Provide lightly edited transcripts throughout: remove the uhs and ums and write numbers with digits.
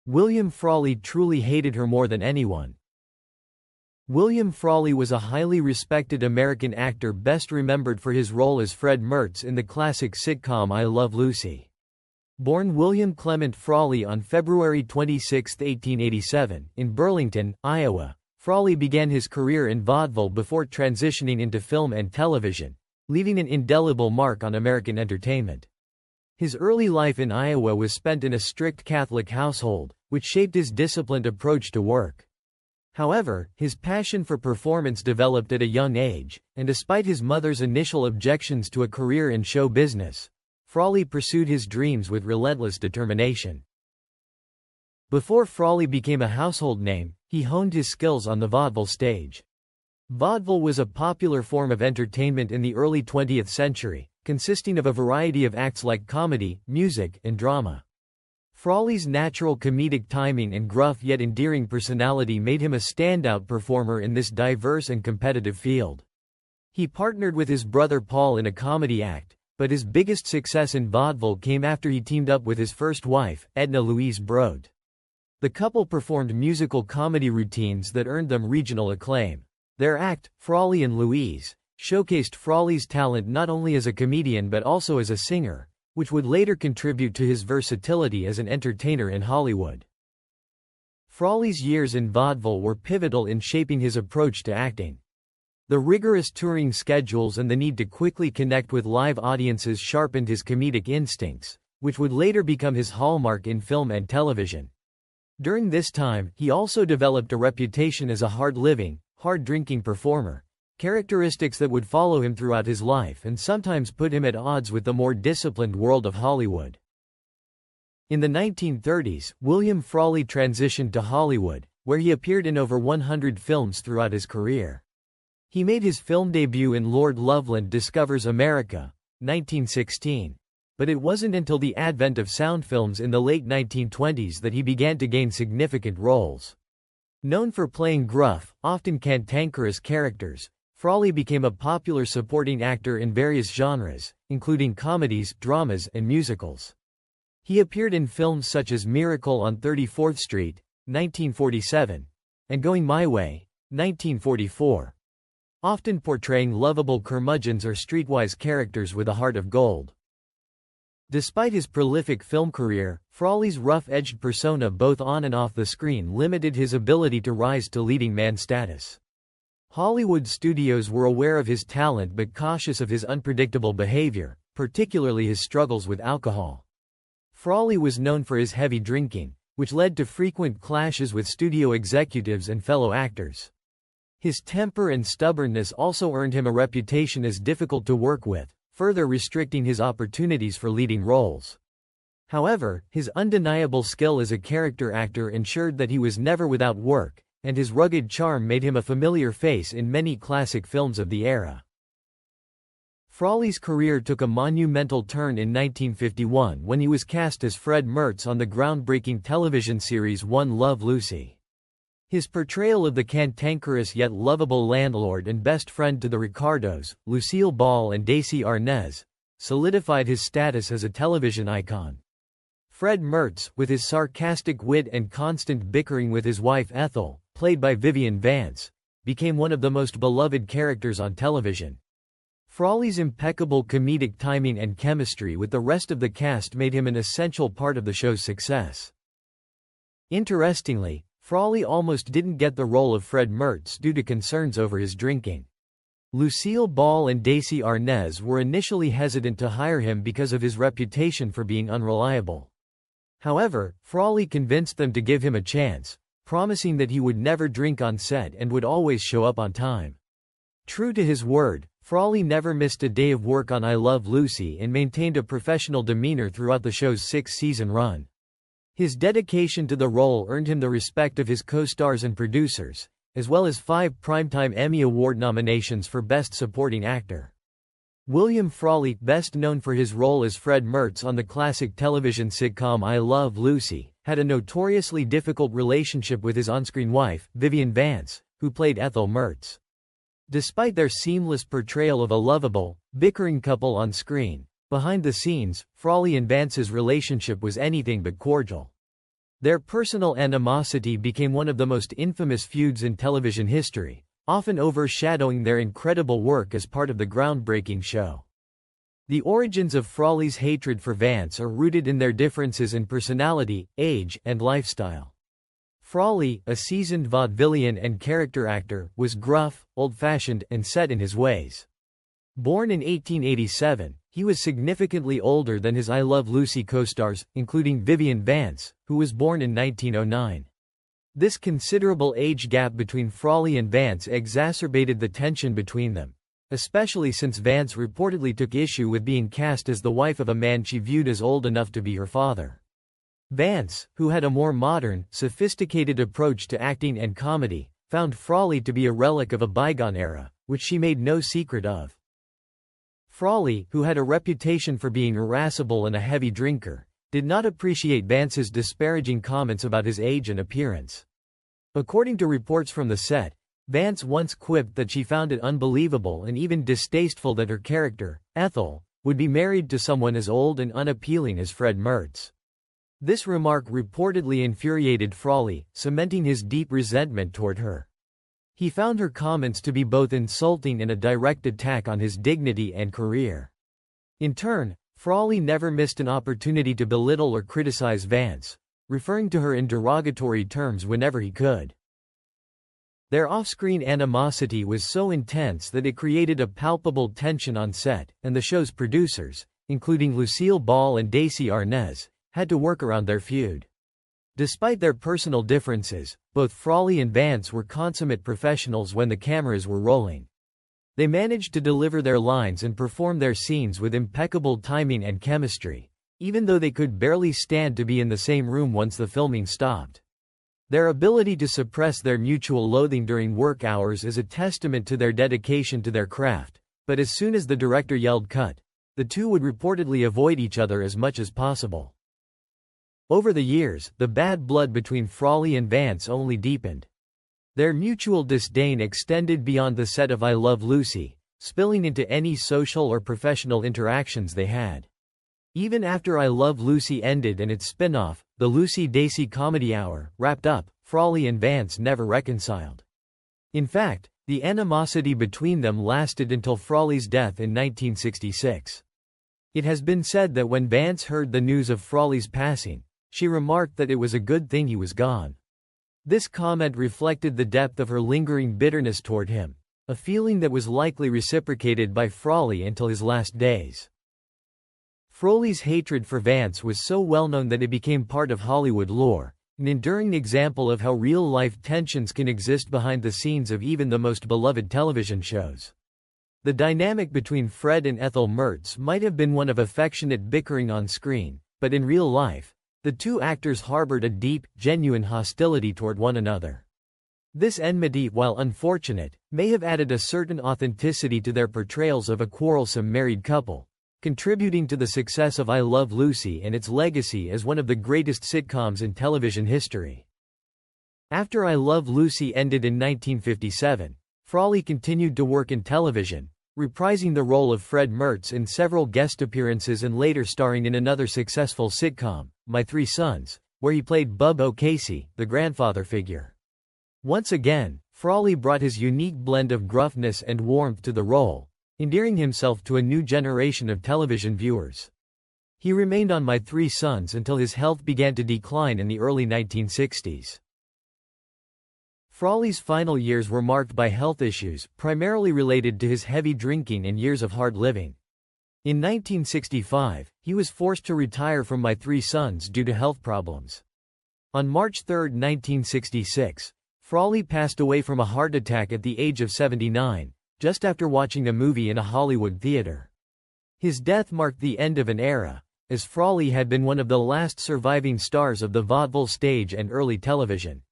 William Frawley truly hated her more than anyone. William Frawley was a highly respected American actor best remembered for his role as Fred Mertz in the classic sitcom I Love Lucy. Born William Clement Frawley on February 26, 1887, in Burlington, Iowa, Frawley began his career in vaudeville before transitioning into film and television, leaving an indelible mark on American entertainment. His early life in Iowa was spent in a strict Catholic household, which shaped his disciplined approach to work. However, his passion for performance developed at a young age, and despite his mother's initial objections to a career in show business, Frawley pursued his dreams with relentless determination. Before Frawley became a household name, he honed his skills on the vaudeville stage. Vaudeville was a popular form of entertainment in the early 20th century, consisting of a variety of acts like comedy, music, and drama. Frawley's natural comedic timing and gruff yet endearing personality made him a standout performer in this diverse and competitive field. He partnered with his brother Paul in a comedy act, but his biggest success in vaudeville came after he teamed up with his first wife, Edna Louise Broad. The couple performed musical comedy routines that earned them regional acclaim. Their act, Frawley and Louise, showcased Frawley's talent not only as a comedian but also as a singer, which would later contribute to his versatility as an entertainer in Hollywood. Frawley's years in vaudeville were pivotal in shaping his approach to acting. The rigorous touring schedules and the need to quickly connect with live audiences sharpened his comedic instincts, which would later become his hallmark in film and television. During this time, he also developed a reputation as a hard-living, hard-drinking performer, characteristics that would follow him throughout his life and sometimes put him at odds with the more disciplined world of Hollywood. In the 1930s, William Frawley transitioned to Hollywood, where he appeared in over 100 films throughout his career. He made his film debut in Lord Loveland Discovers America, 1916. But it wasn't until the advent of sound films in the late 1920s that he began to gain significant roles. Known for playing gruff, often cantankerous characters, Frawley became a popular supporting actor in various genres, including comedies, dramas, and musicals. He appeared in films such as Miracle on 34th Street, 1947, and Going My Way, 1944. Often portraying lovable curmudgeons or streetwise characters with a heart of gold. Despite his prolific film career, Frawley's rough-edged persona both on and off the screen limited his ability to rise to leading man status. Hollywood studios were aware of his talent but cautious of his unpredictable behavior, particularly his struggles with alcohol. Frawley was known for his heavy drinking, which led to frequent clashes with studio executives and fellow actors. His temper and stubbornness also earned him a reputation as difficult to work with, further restricting his opportunities for leading roles. However, his undeniable skill as a character actor ensured that he was never without work, and his rugged charm made him a familiar face in many classic films of the era. Frawley's career took a monumental turn in 1951 when he was cast as Fred Mertz on the groundbreaking television series One Love Lucy. His portrayal of the cantankerous yet lovable landlord and best friend to the Ricardos, Lucille Ball and Desi Arnaz, solidified his status as a television icon. Fred Mertz, with his sarcastic wit and constant bickering with his wife Ethel, played by Vivian Vance, became one of the most beloved characters on television. Frawley's impeccable comedic timing and chemistry with the rest of the cast made him an essential part of the show's success. Interestingly, Frawley almost didn't get the role of Fred Mertz due to concerns over his drinking. Lucille Ball and Desi Arnaz were initially hesitant to hire him because of his reputation for being unreliable. However, Frawley convinced them to give him a chance, promising that he would never drink on set and would always show up on time. True to his word, Frawley never missed a day of work on I Love Lucy and maintained a professional demeanor throughout the show's 6-season run. His dedication to the role earned him the respect of his co-stars and producers, as well as 5 Primetime Emmy Award nominations for Best Supporting Actor. William Frawley, best known for his role as Fred Mertz on the classic television sitcom I Love Lucy, had a notoriously difficult relationship with his on-screen wife, Vivian Vance, who played Ethel Mertz. Despite their seamless portrayal of a lovable, bickering couple on screen, behind the scenes, Frawley and Vance's relationship was anything but cordial. Their personal animosity became one of the most infamous feuds in television history, often overshadowing their incredible work as part of the groundbreaking show. The origins of Frawley's hatred for Vance are rooted in their differences in personality, age, and lifestyle. Frawley, a seasoned vaudevillian and character actor, was gruff, old-fashioned, and set in his ways. Born in 1887, he was significantly older than his I Love Lucy co-stars, including Vivian Vance, who was born in 1909. This considerable age gap between Frawley and Vance exacerbated the tension between them, especially since Vance reportedly took issue with being cast as the wife of a man she viewed as old enough to be her father. Vance, who had a more modern, sophisticated approach to acting and comedy, found Frawley to be a relic of a bygone era, which she made no secret of. Frawley, who had a reputation for being irascible and a heavy drinker, did not appreciate Vance's disparaging comments about his age and appearance. According to reports from the set, Vance once quipped that she found it unbelievable and even distasteful that her character, Ethel, would be married to someone as old and unappealing as Fred Mertz. This remark reportedly infuriated Frawley, cementing his deep resentment toward her. He found her comments to be both insulting and a direct attack on his dignity and career. In turn, Frawley never missed an opportunity to belittle or criticize Vance, referring to her in derogatory terms whenever he could. Their off-screen animosity was so intense that it created a palpable tension on set, and the show's producers, including Lucille Ball and Daisy Arnaz, had to work around their feud. Despite their personal differences, both Frawley and Vance were consummate professionals when the cameras were rolling. They managed to deliver their lines and perform their scenes with impeccable timing and chemistry, even though they could barely stand to be in the same room once the filming stopped. Their ability to suppress their mutual loathing during work hours is a testament to their dedication to their craft, but as soon as the director yelled cut, the two would reportedly avoid each other as much as possible. Over the years, the bad blood between Frawley and Vance only deepened. Their mutual disdain extended beyond the set of I Love Lucy, spilling into any social or professional interactions they had. Even after I Love Lucy ended and its spin-off, the Lucy-Daisy Comedy Hour, wrapped up, Frawley and Vance never reconciled. In fact, the animosity between them lasted until Frawley's death in 1966. It has been said that when Vance heard the news of Frawley's passing, she remarked that it was a good thing he was gone. This comment reflected the depth of her lingering bitterness toward him, a feeling that was likely reciprocated by Frawley until his last days. Frawley's hatred for Vance was so well known that it became part of Hollywood lore, an enduring example of how real-life tensions can exist behind the scenes of even the most beloved television shows. The dynamic between Fred and Ethel Mertz might have been one of affectionate bickering on screen, but in real life, the two actors harbored a deep, genuine hostility toward one another. This enmity, while unfortunate, may have added a certain authenticity to their portrayals of a quarrelsome married couple, contributing to the success of I Love Lucy and its legacy as one of the greatest sitcoms in television history. After I Love Lucy ended in 1957, Frawley continued to work in television, reprising the role of Fred Mertz in several guest appearances and later starring in another successful sitcom, My Three Sons, where he played Bub O'Casey, the grandfather figure. Once again, Frawley brought his unique blend of gruffness and warmth to the role, endearing himself to a new generation of television viewers. He remained on My Three Sons until his health began to decline in the early 1960s. Frawley's final years were marked by health issues, primarily related to his heavy drinking and years of hard living. In 1965, he was forced to retire from My Three Sons due to health problems. On March 3, 1966, Frawley passed away from a heart attack at the age of 79, just after watching a movie in a Hollywood theater. His death marked the end of an era, as Frawley had been one of the last surviving stars of the vaudeville stage and early television.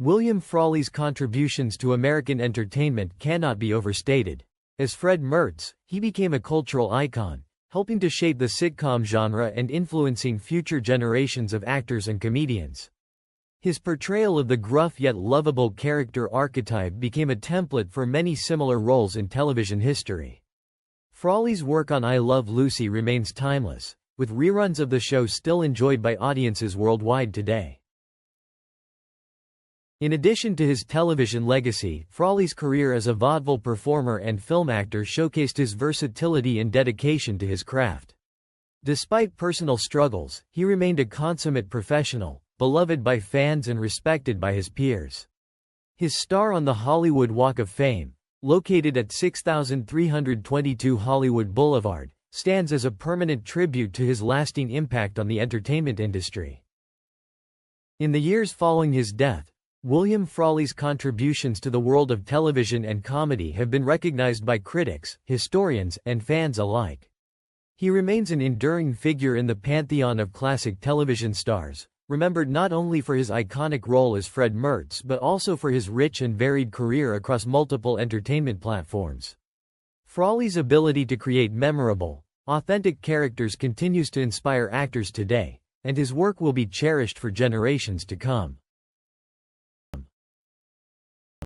William Frawley's contributions to American entertainment cannot be overstated. As Fred Mertz, he became a cultural icon, helping to shape the sitcom genre and influencing future generations of actors and comedians. His portrayal of the gruff yet lovable character archetype became a template for many similar roles in television history. Frawley's work on I Love Lucy remains timeless, with reruns of the show still enjoyed by audiences worldwide today. In addition to his television legacy, Frawley's career as a vaudeville performer and film actor showcased his versatility and dedication to his craft. Despite personal struggles, he remained a consummate professional, beloved by fans and respected by his peers. His star on the Hollywood Walk of Fame, located at 6322 Hollywood Boulevard, stands as a permanent tribute to his lasting impact on the entertainment industry. In the years following his death, William Frawley's contributions to the world of television and comedy have been recognized by critics, historians, and fans alike. He remains an enduring figure in the pantheon of classic television stars, remembered not only for his iconic role as Fred Mertz but also for his rich and varied career across multiple entertainment platforms. Frawley's ability to create memorable, authentic characters continues to inspire actors today, and his work will be cherished for generations to come.